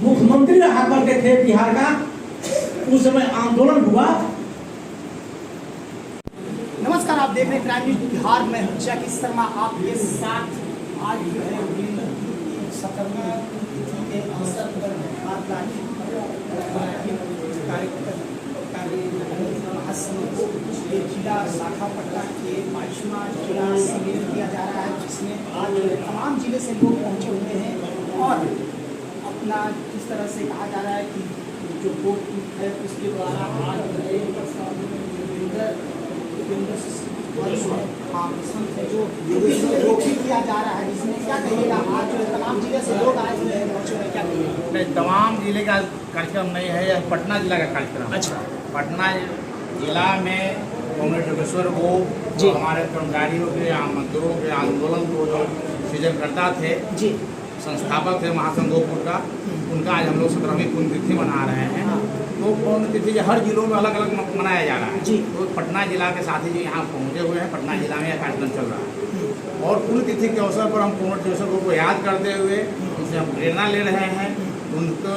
मुख्यमंत्री रहा करते थे बिहार का, उस समय आंदोलन हुआ। नमस्कार, आप देख रहे हैं क्राइम न्यूज बिहार में हूं जैकी शर्मा आपके साथ। आज जो है 17वीं तिथि के अवसर पर जिला शाखा पटना के 22वां जिला सम्मेलन किया जा रहा है, जिसमें आज तमाम जिले से लोग पहुंचे हुए हैं और अपना जिस तरह से कहा जा रहा है कि जो वोट है उसके द्वारा आज जो किया जा रहा है, जिसमें क्या कहिएगा? आज जो तमाम जिले से लोग आए हुए हैं, क्या कहिएगा? नहीं, तमाम जिले का कार्यक्रम नहीं है, यह पटना जिला का कार्यक्रम। अच्छा, पटना जिला में कॉमरेड योगेश्वर को जी, हमारे कर्मचारियों के मजदूरों के आंदोलन को जो सृजनकर्ता थे, जी, संस्थापक थे महासंघ गोपुर का, उनका आज हम लोग 17वीं पुण्यतिथि मना रहे हैं। तो पुण्यतिथि हर जिलों में अलग अलग मनाया जा रहा है जी। तो पटना जिला के साथी जी यहाँ पहुँचे हुए हैं, पटना जिला में यह कार्यक्रम चल रहा है और पुण्यतिथि के अवसर पर हम कॉमरेड योगेश्वर को याद करते हुए उनसे हम प्रेरणा ले रहे हैं, उनको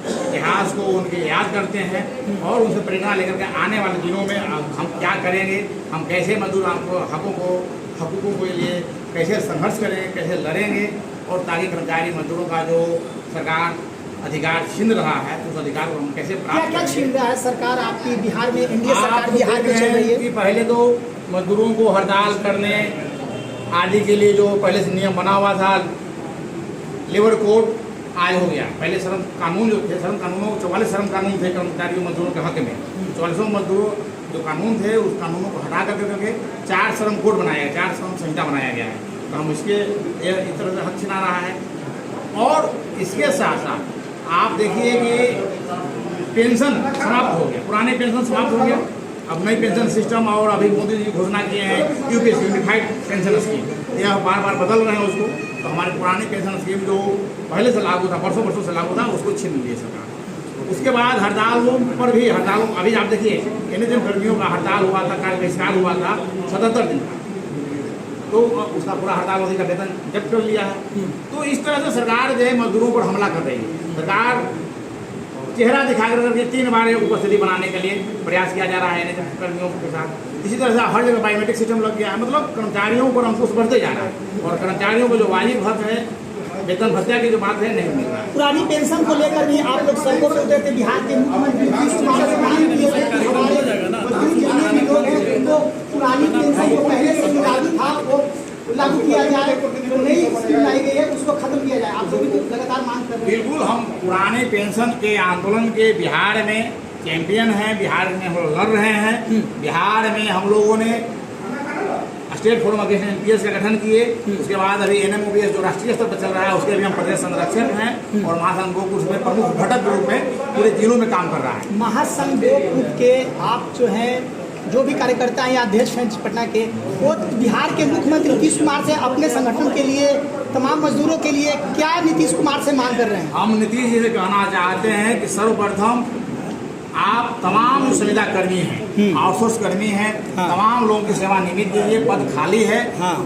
इतिहास को उनके याद करते हैं और उनसे प्रेरणा लेकर के आने वाले दिनों में हम क्या करेंगे, हम कैसे मजदूर हकूकों के लिए कैसे संघर्ष करेंगे, कैसे लड़ेंगे और ताकि कर्मचारी मजदूरों का जो सरकार अधिकार छीन रहा है तो उस अधिकार को हम कैसे प्राप्त क्या छीन रहा है सरकार आपकी बिहार में? एनडीए सरकार बिहार में चल रही है कि पहले तो मजदूरों को हड़ताल करने आदि के लिए जो पहले से नियम बना हुआ था, लेबर कोड आज हो गया। पहले श्रम कानून जो थे, श्रम कानूनों 44 श्रम कानून थे कर्मचारियों मजदूरों के हक में, 44 मजदूरों जो कानून थे उस कानूनों को हटा करके 4 श्रम कोड बनाया गया, 4 श्रम संहिता बनाया गया है। तो हम इसके इस तरह से हक छिना रहा है और इसके साथ साथ आप देखिए कि पेंशन समाप्त हो गया, पुराने पेंशन समाप्त हो गया, अब नई पेंशन सिस्टम और अभी मोदी जी घोषणा किए हैं यूपीएस यूनिफाइड पेंशन स्कीम, यह बार बार बदल रहे हैं उसको। तो हमारी पुरानी पेंशन स्कीम जो पहले से लागू था, परसों से लागू था, उसको छीन ली है सरकार। उसके बाद हड़तालों पर भी अभी आप देखिए एनएचएम कर्मियों का हड़ताल हुआ था, कार्य बहिष्कार हुआ था 77 दिन का, तो उसका पूरा हड़ताल अवधि का वेतन जब्त कर लिया है। तो इस तरह से सरकार जो है मजदूरों पर हमला कर रही है। सरकार चेहरा दिखा करके 3 बार उपस्थिति बनाने के लिए प्रयास किया जा रहा है एनएचएम कर्मियों के साथ। इसी तरह से हर जगह बायोमेट्रिक सिस्टम लग गया है, मतलब कर्मचारियों पर अंकुश बढ़ते जा रहा है और कर्मचारियों को जो वाजिब हक है, वेतन भत्ता की जो बात है, नहीं मिल रहा है। पुरानी पेंशन को लेकर भी आप लोग सड़कों पर उतरते, बिहार के मुख्यमंत्री नीतीश कुमार से मांग किए पुरानी पेंशन जो पहले से लागू था वो लागू किया जाए, जो नई स्कीम लाई गई है उसको खत्म किया जाए। आप सभी लगातार मांग कर रहे हैं। बिल्कुल, हम पुराने पेंशन के आंदोलन के बिहार में चैंपियन हैं, बिहार में हम लोग लड़ रहे हैं। बिहार में हम लोगों ने स्टेट फोरम अगेंस्ट एनपीएस का गठन किए, उसके बाद अभी एनएमओपीएस जो राष्ट्रीय स्तर पर चल रहा है उसके भी हम प्रदेश संरक्षक हैं और महासंघ गोपुर में प्रमुख घटक के रूप में पूरे जिलों में काम कर रहा है। महासंघ गोपुर के आप जो हैं, जो भी कार्यकर्ता हैं या अध्यक्ष हैं पटना के, वो बिहार के मुख्यमंत्री नीतीश कुमार से अपने संगठन के लिए, तमाम मजदूरों के लिए क्या नीतीश कुमार से मांग कर रहे हैं? हम नीतीश जी से कहना चाहते हैं कि सर्वप्रथम आप तमाम जो संविदा कर्मी हैं, आउटसोर्स कर्मी हैं, तमाम लोगों की सेवा निमित्त कीजिए। पद खाली है,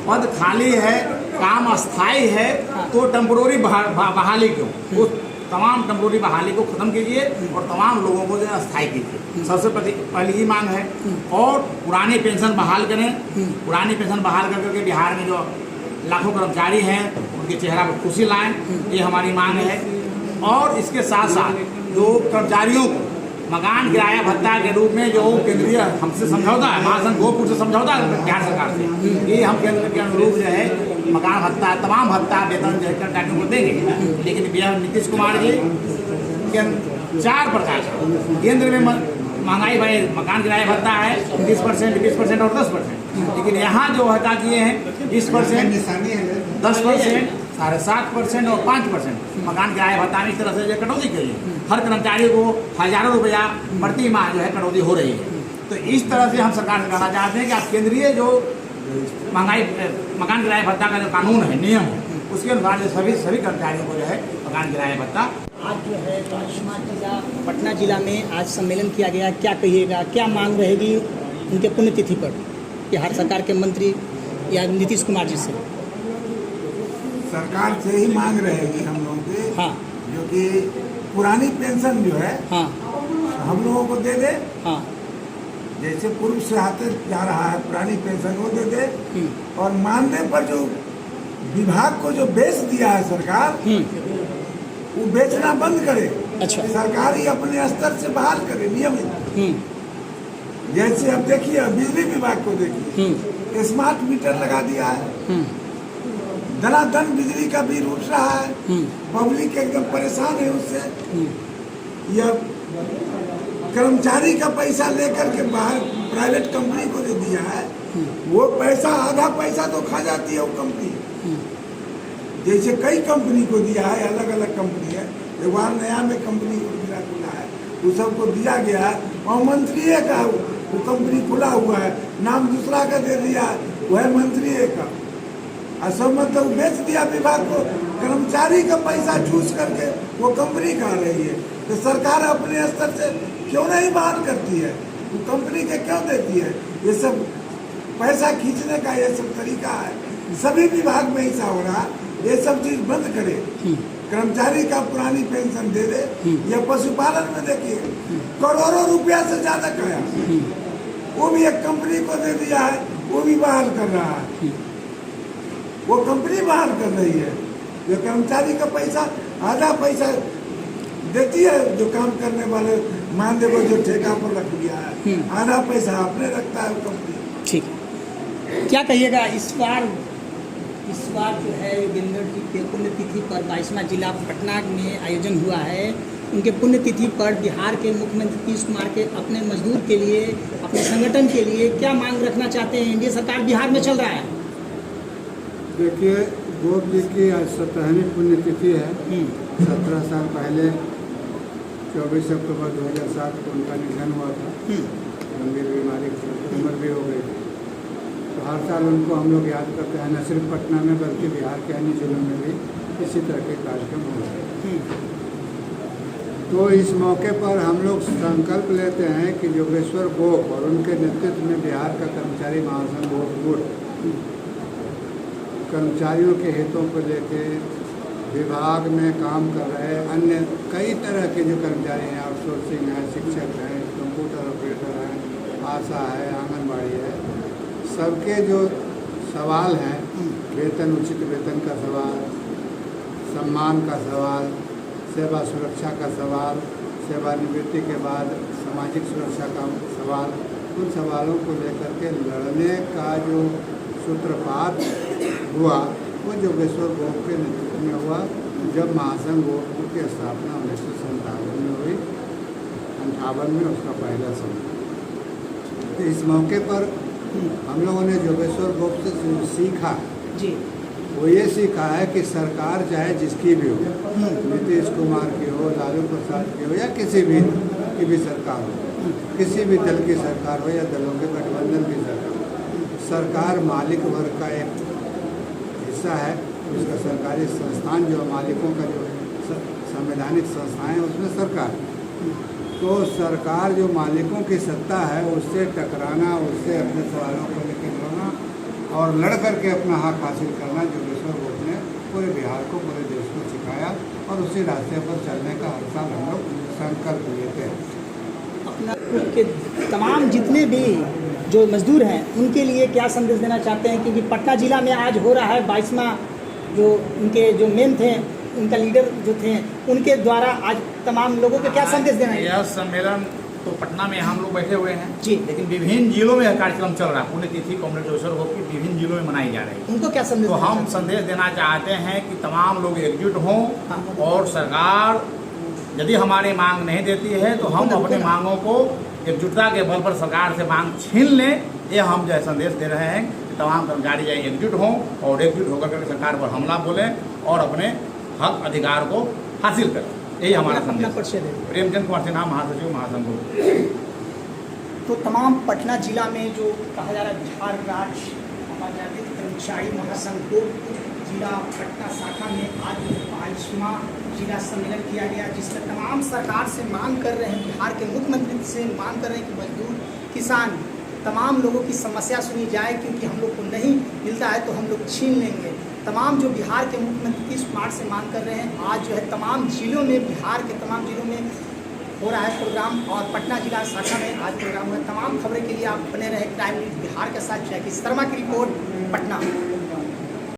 पद खाली है, काम अस्थायी है, तो टेम्पोररी बहाली क्यों? उस तमाम टेम्पोररी बहाली को खत्म कीजिए और तमाम लोगों को जो है अस्थायी कीजिए। सबसे पहली ही मांग है। और पुरानी पेंशन बहाल करें, पुरानी पेंशन बहाल करके बिहार में जो लाखों कर्मचारी हैं उनके चेहरा पर खुशी लाएं, ये हमारी मांग है। और इसके साथ साथ जो कर्मचारियों को मकान किराया भत्ता के रूप में जो केंद्रीय हमसे समझौता है, महासंघ गोपुर से समझौता है बिहार सरकार से, ये हम केंद्र के अनुरूप जो है मकान भत्ता, तमाम भत्ता, वेतन जो है कर्मचारियों को देंगे। लेकिन बिहार नीतीश कुमार जी के 4 प्रकार का केंद्र में महंगाई भाई मकान किराया भत्ता है 30%, 20% और 10%, लेकिन यहाँ जो हटा किए हैं 20%, 10%, 7.5% और 5% मकान किराया भत्ता में इस तरह से जो कटौती करी है। हर कर्मचारी को हजारों रुपया प्रति माह जो है कटौती हो रही है। तो इस तरह से हम सरकार से कहना चाहते हैं कि आप केंद्रीय जो महंगाई मकान किराया भत्ता का जो कानून है, नियम है, उसके अनुसार जो सभी कर्मचारियों को जो है मकान किराया भत्ता। आज जो है 22वां जिला पटना जिला में आज सम्मेलन किया गया, क्या कहिएगा, क्या मांग रहेगी उनके पुण्यतिथि पर बिहार सरकार के मंत्री या नीतीश कुमार जी से? सरकार से ही मांग रहेगी हम लोगों की। हाँ, जो कि पुरानी पेंशन जो है हाँ हम लोगों को दे दे, हाँ जैसे पूर्व से आते जा रहा है पुरानी पेंशन वो दे दे, और मानदेय पर जो विभाग को जो बेच दिया है सरकार, वो बेचना बंद करे। अच्छा। सरकार ही अपने स्तर से बहाल करे नियमित। जैसे अब देखिए बिजली विभाग को देखिए, स्मार्ट मीटर लगा दिया है, धनाधन बिजली का बिल उठ रहा है, पब्लिक एकदम परेशान है उससे। यह कर्मचारी का पैसा लेकर के बाहर प्राइवेट कंपनी को दे दिया है, वो पैसा आधा पैसा तो खा जाती है वो कंपनी। जैसे कई कंपनी को दिया है, अलग अलग कंपनी है, एक बार नया में कंपनी खुला है, वो सबको दिया गया है, और मंत्री का वो कंपनी खुला हुआ है, नाम दूसरा का दे दिया है, वह मंत्री का, और सब मतलब बेच दिया विभाग को। कर्मचारी का पैसा चूस करके वो कंपनी खा रही है, तो सरकार अपने स्तर से क्यों नहीं बहाल करती है, वो कंपनी के क्यों देती है? ये सब पैसा खींचने का ये सब तरीका है, सभी विभाग में ऐसा हो रहा, ये सब चीज बंद करे। कर्मचारी का पुरानी पेंशन दे दे, या पशुपालन में देखिए करोड़ों रुपया से ज्यादा खाया, वो भी एक कंपनी को दे दिया है, वो भी बहाल कर रहा है, वो कंपनी बहाल कर रही है। जो कर्मचारी का पैसा आधा पैसा देती है, जो काम करने वाले मानदेय को जो ठेका पर रख दिया है, आधा पैसा अपने रखता है वो कंपनी। ठीक है, क्या कहिएगा इस बार जो है वीरेंद्र जी के पुण्यतिथि पर 22वां जिला पटना में आयोजन हुआ है, उनके पुण्यतिथि पर बिहार के मुख्यमंत्री नीतीश कुमार के अपने मजदूर के लिए, अपने संगठन के लिए क्या मांग रखना चाहते हैं? एनडीए सरकार बिहार में चल रहा है। देखिए, गोप जी की आज 17वीं पुण्यतिथि है। 17 साल पहले 24 अक्टूबर 2007 को उनका निधन हुआ था, गंभीर बीमारी से उम्र भी हो गई थी। तो हर साल उनको हम लोग याद करते हैं, न सिर्फ पटना में बल्कि बिहार के अन्य जिलों में भी इसी तरह के कार्यक्रम होते हैं। तो इस मौके पर हम लोग संकल्प लेते हैं कि योगेश्वर गोप और उनके नेतृत्व में बिहार का कर्मचारी महासंघ गुट कर्मचारियों के हितों को लेके विभाग में काम कर रहे अन्य कई तरह के जो कर्मचारी हैं, आउटसोर्सिंग है, शिक्षक हैं, कंप्यूटर ऑपरेटर हैं, आशा है, आंगनबाड़ी है, सबके जो सवाल हैं, वेतन, उचित वेतन का सवाल, सम्मान का सवाल, सेवा सुरक्षा का सवाल, सेवानिवृत्ति के बाद सामाजिक सुरक्षा का सवाल, उन सवालों को लेकर के लड़ने का जो सूत्रपात हुआ वो योगेश्वर गोप के नेतृत्व में हुआ, जब महासंघ गोप की स्थापना 1957 में हुई, 58 में उसका पहला संघ। तो इस मौके पर हम लोगों ने योगेश्वर गोप से जो सीखा जी, वो ये सीखा है कि सरकार चाहे जिसकी भी हो, नीतीश कुमार की हो, लालू प्रसाद की हो, या किसी भी की भी सरकार हो, किसी भी दल की सरकार हो या दलों के गठबंधन की सरकार हो, सरकार मालिक वर्ग का एक हिस्सा है। उसका सरकारी संस्थान जो मालिकों का जो संवैधानिक संस्थाएं हैं उसमें सरकार, तो सरकार जो मालिकों की सत्ता है उससे टकराना, उससे अपने सवालों को लेकर लड़ना और लड़ करके अपना हक हासिल करना योगेश्वर गोप ने पूरे बिहार को, पूरे देश को सिखाया, और उसी रास्ते पर चलने का हर साल हम लोग संकल्प लेते हैं। अपना के तमाम जितने भी जो मजदूर हैं उनके लिए क्या संदेश देना चाहते हैं? क्योंकि पटना जिला में आज हो रहा है 22वां, जो उनके जो मेन थे, उनका लीडर जो थे, उनके द्वारा आज तमाम लोगों को क्या संदेश देना है? यह सम्मेलन तो पटना में हम लोग बैठे हुए हैं जी, लेकिन विभिन्न जिलों में यह कार्यक्रम चल रहा है। पुण्यतिथि कॉमरेड योगेश्वर गोप की विभिन्न जिलों में मनाई जा रही है। उनको क्या संदेश? तो देना हम चाहते संदेश देना चाहते हैं कि तमाम लोग एकजुट हों, और सरकार यदि हमारी मांग नहीं देती है तो हम अपनी मांगों को एकजुटता के बल पर सरकार से मांग छीन लें। ये हम जो संदेश दे रहे हैं कि तमाम कर्मचारी एकजुट हों और एकजुट होकर के सरकार पर हमला बोलें और अपने हक अधिकार को हासिल करें। यही हमारा संदेश है। प्रेमचंद कुमार सिन्हा, महासचिव महासंघ। तो तमाम पटना जिला में जो कहा जा रहा है बिहार राज्य आजादी कर्मचारी महासंघ को जिला पटना शाखा में आज 22वां जिला सम्मेलन किया गया, जिसमें तमाम सरकार से मांग कर रहे हैं, बिहार के मुख्यमंत्री से मांग कर रहे हैं कि मजदूर, किसान, तमाम लोगों की समस्या सुनी जाए, क्योंकि हम लोग को नहीं मिलता है तो हम लोग छीन लेंगे। तमाम जो बिहार के मुख्यमंत्री नीतीश कुमार से मांग कर रहे हैं, आज जो है तमाम जिलों में, बिहार के तमाम जिलों में हो रहा है प्रोग्राम और पटना जिला शाखा में आज प्रोग्राम हुआ। तमाम खबरें के लिए आप बने रहे क्राइम न्यूज़ बिहार के साथ। जय शर्मा की रिपोर्ट, पटना।